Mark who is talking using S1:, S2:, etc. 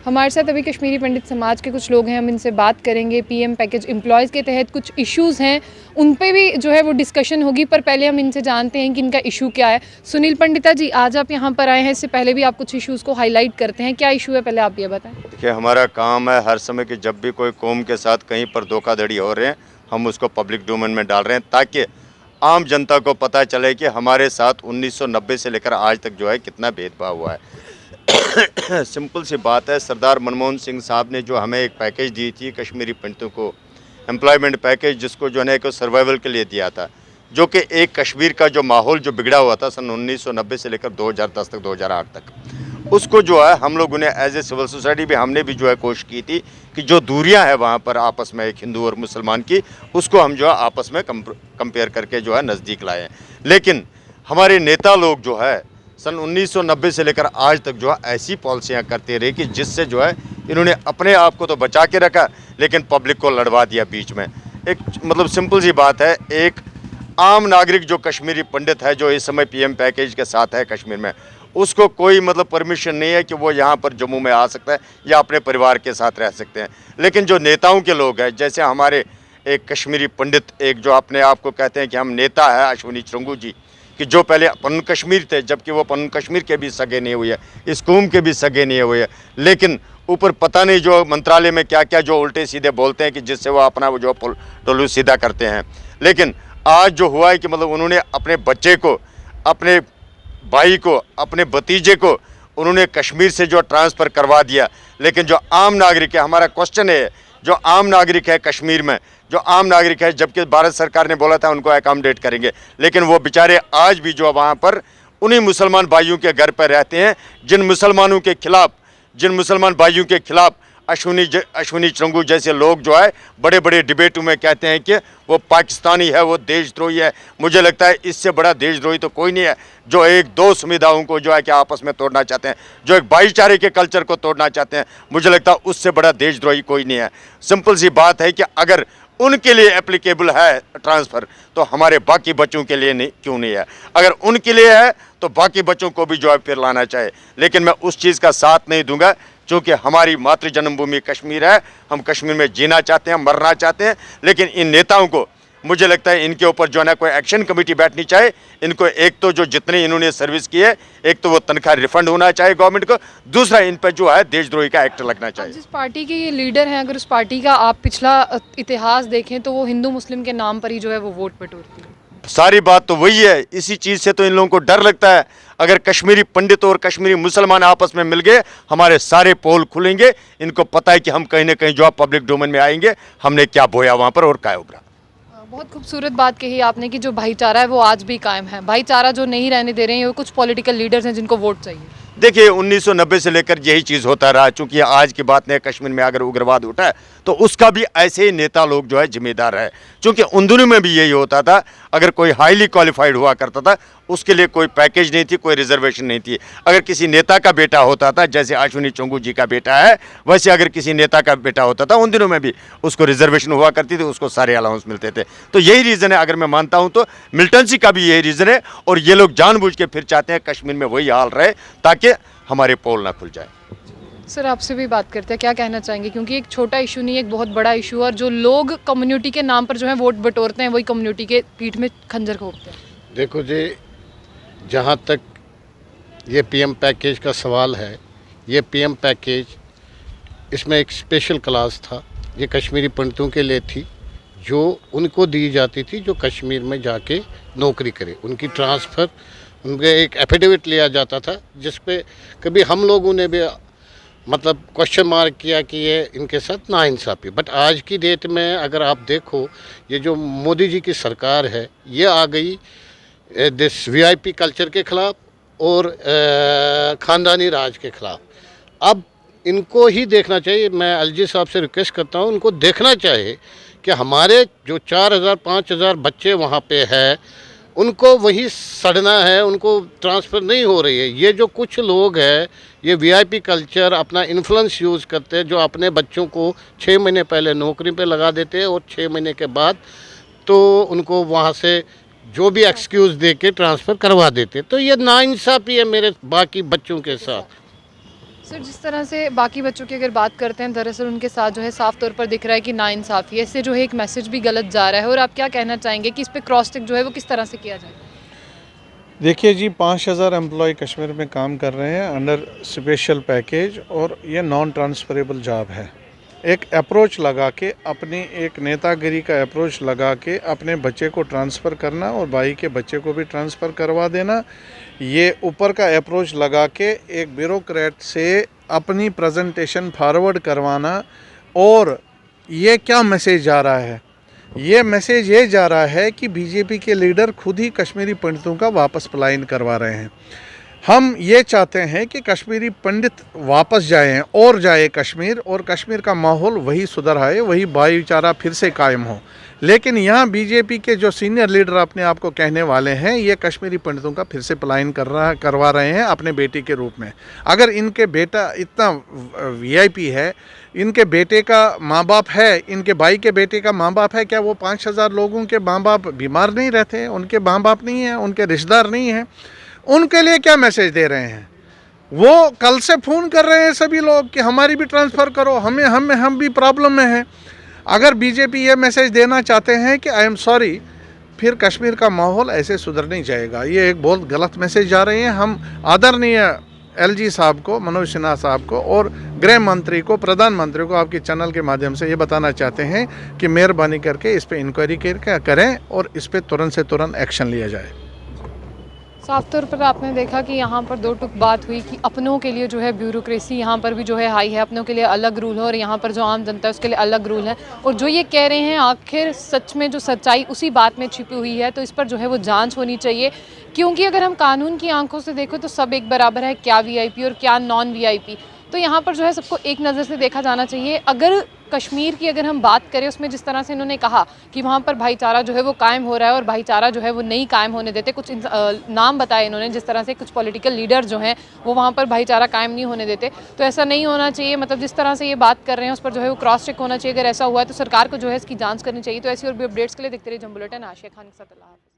S1: हमारे साथ अभी कश्मीरी पंडित समाज के कुछ लोग हैं, हम इनसे बात करेंगे। पीएम पैकेज एम्प्लॉयज़ के तहत कुछ इश्यूज़ हैं, उन पे भी जो है वो डिस्कशन होगी, पर पहले हम इनसे जानते हैं कि इनका इशू क्या है। सुनील पंडिता जी, आज आप यहाँ पर आए हैं, इससे पहले भी आप कुछ इश्यूज़ को हाईलाइट करते हैं, क्या इशू है पहले आप ये बताएं।
S2: देखिए, हमारा काम है हर समय कि जब भी कोई कौम के साथ कहीं पर धोखाधड़ी हो रहे हैं, हम उसको पब्लिक डोमेन में डाल रहे हैं ताकि आम जनता को पता चले कि हमारे साथ 1990 से लेकर आज तक जो है कितना भेदभाव हुआ है। सिंपल सी बात है, सरदार मनमोहन सिंह साहब ने जो हमें एक पैकेज दी थी कश्मीरी पंडितों को, एम्प्लॉयमेंट पैकेज, जिसको जो है एक सर्वाइवल के लिए दिया था, जो कि एक कश्मीर का जो माहौल जो बिगड़ा हुआ था सन 1990 से लेकर 2010 तक 2008 तक, उसको जो है हम लोगों ने एज ए सिविल सोसाइटी भी हमने भी जो है कोशिश की थी कि जो दूरियां हैं वहाँ पर आपस में एक हिंदू और मुसलमान की, उसको हम जो है आपस में कंपेयर करके जो है नज़दीक लाए हैं। लेकिन हमारे नेता लोग जो है सन 1990 से लेकर आज तक जो है ऐसी पॉलिसियाँ करते रहे कि जिससे जो है इन्होंने अपने आप को तो बचा के रखा लेकिन पब्लिक को लड़वा दिया बीच में। एक मतलब सिंपल सी बात है, एक आम नागरिक जो कश्मीरी पंडित है जो इस समय पीएम पैकेज के साथ है कश्मीर में, उसको कोई मतलब परमिशन नहीं है कि वो यहाँ पर जम्मू में आ सकता है या अपने परिवार के साथ रह सकते हैं। लेकिन जो नेताओं के लोग हैं, जैसे हमारे एक कश्मीरी पंडित, एक जो अपने आप को कहते हैं कि हम नेता है अश्विनी चंगू जी, कि जो पहले पन्नू कश्मीर थे, जबकि वो पन्नू कश्मीर के भी सगे नहीं हुए, इस कौम के भी सगे नहीं हुए, लेकिन ऊपर पता नहीं जो मंत्रालय में क्या क्या जो उल्टे सीधे बोलते हैं कि जिससे वो अपना वो जो टोलू सीधा करते हैं। लेकिन आज जो हुआ है कि मतलब उन्होंने अपने बच्चे को, अपने भाई को, अपने भतीजे को उन्होंने कश्मीर से जो ट्रांसफ़र करवा दिया। लेकिन जो आम नागरिक है, हमारा क्वेश्चन है, जो आम नागरिक है कश्मीर में, जो आम नागरिक है, जबकि भारत सरकार ने बोला था उनको अकोमोडेट करेंगे, लेकिन वो बेचारे आज भी जो वहाँ पर उन्हीं मुसलमान भाइयों के घर पर रहते हैं जिन मुसलमान भाइयों के खिलाफ अश्विनी चंगू जैसे लोग जो है बड़े बड़े डिबेटों में कहते हैं कि वो पाकिस्तानी है, वो देशद्रोही है। मुझे लगता है इससे बड़ा देशद्रोही तो कोई नहीं है जो एक दो संविधाओं को जो है कि आपस में तोड़ना चाहते हैं, जो एक भाईचारे के कल्चर को तोड़ना चाहते हैं। मुझे लगता है उससे बड़ा देशद्रोही कोई नहीं है। सिंपल सी बात है कि अगर उनके लिए एप्लीकेबल है ट्रांसफ़र तो हमारे बाकी बच्चों के लिए नहीं, क्यों नहीं है? अगर उनके लिए है तो बाकी बच्चों को भी जो है फिर लाना चाहिए। लेकिन मैं उस चीज़ का साथ नहीं दूंगा, क्योंकि हमारी मातृ जन्मभूमि कश्मीर है, हम कश्मीर में जीना चाहते हैं, मरना चाहते हैं। लेकिन इन नेताओं को मुझे लगता है इनके ऊपर जो है ना कोई एक्शन कमेटी बैठनी चाहिए। इनको एक तो जो जितनी इन्होंने सर्विस की है, एक तो वो तनख्वाह रिफंड होना चाहिए गवर्नमेंट को, दूसरा इन पर जो है देशद्रोही का एक्ट लगना चाहिए।
S1: जिस पार्टी के ये लीडर हैं, अगर उस पार्टी का आप पिछला इतिहास देखें तो वो हिंदू मुस्लिम के नाम पर ही जो है वो वोट बटोरती है।
S2: सारी बात तो वही है, इसी चीज़ से तो इन लोगों को डर लगता है। अगर कश्मीरी पंडित और कश्मीरी मुसलमान आपस में मिल गए, हमारे सारे पोल खुलेंगे। इनको पता है कि हम कहीं ना कहीं जो पब्लिक डोमेन में आएंगे, हमने क्या बोया वहाँ पर और क्या उभरा।
S1: बहुत खूबसूरत बात कही आपने कि जो भाईचारा है वो आज भी कायम है। भाईचारा जो नहीं रहने दे रहे हैं वो कुछ पॉलिटिकल लीडर्स हैं जिनको वोट चाहिए।
S2: देखिए, 1990 से लेकर यही चीज़ होता रहा। चूँकि आज की बात नहीं, कश्मीर में अगर उग्रवाद उठा है तो उसका भी ऐसे ही नेता लोग जो है जिम्मेदार है। चूँकि उन दिनों में भी यही होता था, अगर कोई हाईली क्वालिफाइड हुआ करता था उसके लिए कोई पैकेज नहीं थी, कोई रिजर्वेशन नहीं थी। अगर किसी नेता का बेटा होता था, जैसे अश्विनी चंगू जी का बेटा है, वैसे अगर किसी नेता का बेटा होता था उन दिनों में भी उसको रिजर्वेशन हुआ करती थी, उसको सारे अलाउंस मिलते थे। तो यही रीज़न है, अगर मैं मानता हूँ तो मिलिटेंसी का भी यही रीज़न है। और ये लोग जानबूझ के फिर चाहते हैं कश्मीर में वही हाल रहे ताकि हमारे पोल ना खुल जाए।
S1: सर, आपसे भी बात करते हैं, क्या कहना चाहेंगे? क्योंकि एक छोटा इशू नहीं, एक बहुत बड़ा इशू है, और जो लोग कम्युनिटी के नाम पर जो है वोट बटोरते हैं वही कम्युनिटी के पीठ में खंजर घोंपते हैं।
S3: देखो जी, जहाँ तक ये पीएम पैकेज का सवाल है, ये पीएम पैकेज, इसमें एक स्पेशल क्लास था, ये कश्मीरी पंडितों के लिए थी, जो उनको दी जाती थी जो कश्मीर में जाके नौकरी करे। उनकी ट्रांसफ़र, उनके एक एफिडेविट लिया जाता था जिस पे कभी हम लोगों ने भी मतलब क्वेश्चन मार्क किया कि ये इनके साथ नाइंसाफ़ी। बट आज की डेट में अगर आप देखो, ये जो मोदी जी की सरकार है, ये आ गई दिस वीआईपी कल्चर के ख़िलाफ़ और ख़ानदानी राज के ख़िलाफ़। अब इनको ही देखना चाहिए। मैं एलजी साहब से रिक्वेस्ट करता हूँ, उनको देखना चाहिए कि हमारे जो 4000-5000 बच्चे वहाँ पे हैं, उनको वही सड़ना है, उनको ट्रांसफ़र नहीं हो रही है। ये जो कुछ लोग हैं, ये वीआईपी कल्चर अपना इन्फ्लुएंस यूज़ करते हैं, जो अपने बच्चों को 6 महीने पहले नौकरी पे लगा देते हैं और 6 महीने के बाद तो उनको वहाँ से जो भी एक्सक्यूज़ दे के ट्रांसफ़र करवा देते। तो ये नाइंसाफ़ी है मेरे बाकी बच्चों के साथ।
S1: सर जिस तरह से बाकी बच्चों की अगर बात करते हैं, दरअसल उनके साथ जो है साफ तौर पर दिख रहा है कि नाइंसाफ़ी है, इससे जो है एक मैसेज भी गलत जा रहा है। और आप क्या कहना चाहेंगे कि इस पे क्रॉस चेक जो है वो किस तरह से किया जाए?
S4: देखिए जी, 5,000 एम्प्लॉय कश्मीर में काम कर रहे हैं अंडर स्पेशल पैकेज, और ये नॉन ट्रांसफरेबल जॉब है। एक अप्रोच लगा के, अपनी एक नेतागिरी का अप्रोच लगा के अपने बच्चे को ट्रांसफ़र करना और भाई के बच्चे को भी ट्रांसफ़र करवा देना, ये ऊपर का अप्रोच लगा के एक ब्यूरोक्रेट से अपनी प्रेजेंटेशन फॉरवर्ड करवाना। और ये क्या मैसेज जा रहा है? ये मैसेज ये जा रहा है कि बीजेपी के लीडर खुद ही कश्मीरी पंडितों का वापस पलायन करवा रहे हैं। हम ये चाहते हैं कि कश्मीरी पंडित वापस जाएं और जाए कश्मीर, और कश्मीर का माहौल वही सुधर आए, वही भाईचारा फिर से कायम हो। लेकिन यहाँ बीजेपी के जो सीनियर लीडर अपने आप को कहने वाले हैं, ये कश्मीरी पंडितों का फिर से पलायन करवा रहे हैं अपने बेटी के रूप में। अगर इनके बेटा इतना वीआईपी है, इनके बेटे का माँ बाप है, इनके भाई के बेटे का माँ बाप है, क्या वो 5,000 लोगों के माँ बाप बीमार नहीं रहते? उनके माँ बाप नहीं हैं, उनके रिश्तेदार नहीं हैं? उनके लिए क्या मैसेज दे रहे हैं? वो कल से फ़ोन कर रहे हैं सभी लोग कि हमारी भी ट्रांसफ़र करो, हम भी प्रॉब्लम में हैं। अगर बीजेपी ये मैसेज देना चाहते हैं कि आई एम सॉरी, फिर कश्मीर का माहौल ऐसे सुधर नहीं जाएगा। ये एक बहुत गलत मैसेज जा रहे हैं। हम आदरणीय एलजी साहब को, मनोज सिन्हा साहब को और गृह मंत्री को, प्रधानमंत्री को आपके चैनल के माध्यम से ये बताना चाहते हैं कि मेहरबानी करके इस पर इंक्वायरी करें और इस पर तुरंत से तुरंत एक्शन लिया जाए।
S1: साफ तौर पर आपने देखा कि यहाँ पर दो टुक बात हुई कि अपनों के लिए जो है ब्यूरोक्रेसी यहाँ पर भी जो है हाई है, अपनों के लिए अलग रूल है और यहाँ पर जो आम जनता है उसके लिए अलग रूल है। और जो ये कह रहे हैं, आखिर सच में जो सच्चाई उसी बात में छिपी हुई है, तो इस पर जो है वो जांच होनी चाहिए। क्योंकि अगर हम कानून की आंखों से देखें तो सब एक बराबर है, क्या वीआईपी और क्या नॉन वीआईपी। तो यहाँ पर जो है सबको एक नज़र से देखा जाना चाहिए। अगर कश्मीर की अगर हम बात करें, उसमें जिस तरह से इन्होंने कहा कि वहाँ पर भाईचारा जो है वो कायम हो रहा है और भाईचारा जो है वो नहीं कायम होने देते, कुछ नाम बताए इन्होंने, जिस तरह से कुछ पॉलिटिकल लीडर जो हैं वो वहाँ पर भाईचारा कायम नहीं होने देते, तो ऐसा नहीं होना चाहिए। मतलब जिस तरह से ये बात कर रहे हैं उस पर जो है वो क्रॉस चेक होना चाहिए। अगर ऐसा हुआ है तो सरकार को जो है इसकी जाँच करनी चाहिए। तो ऐसी और भी अपडेट्स के लिए देखते रहिए जंग बुलेटिन। आशिया खान के साथ।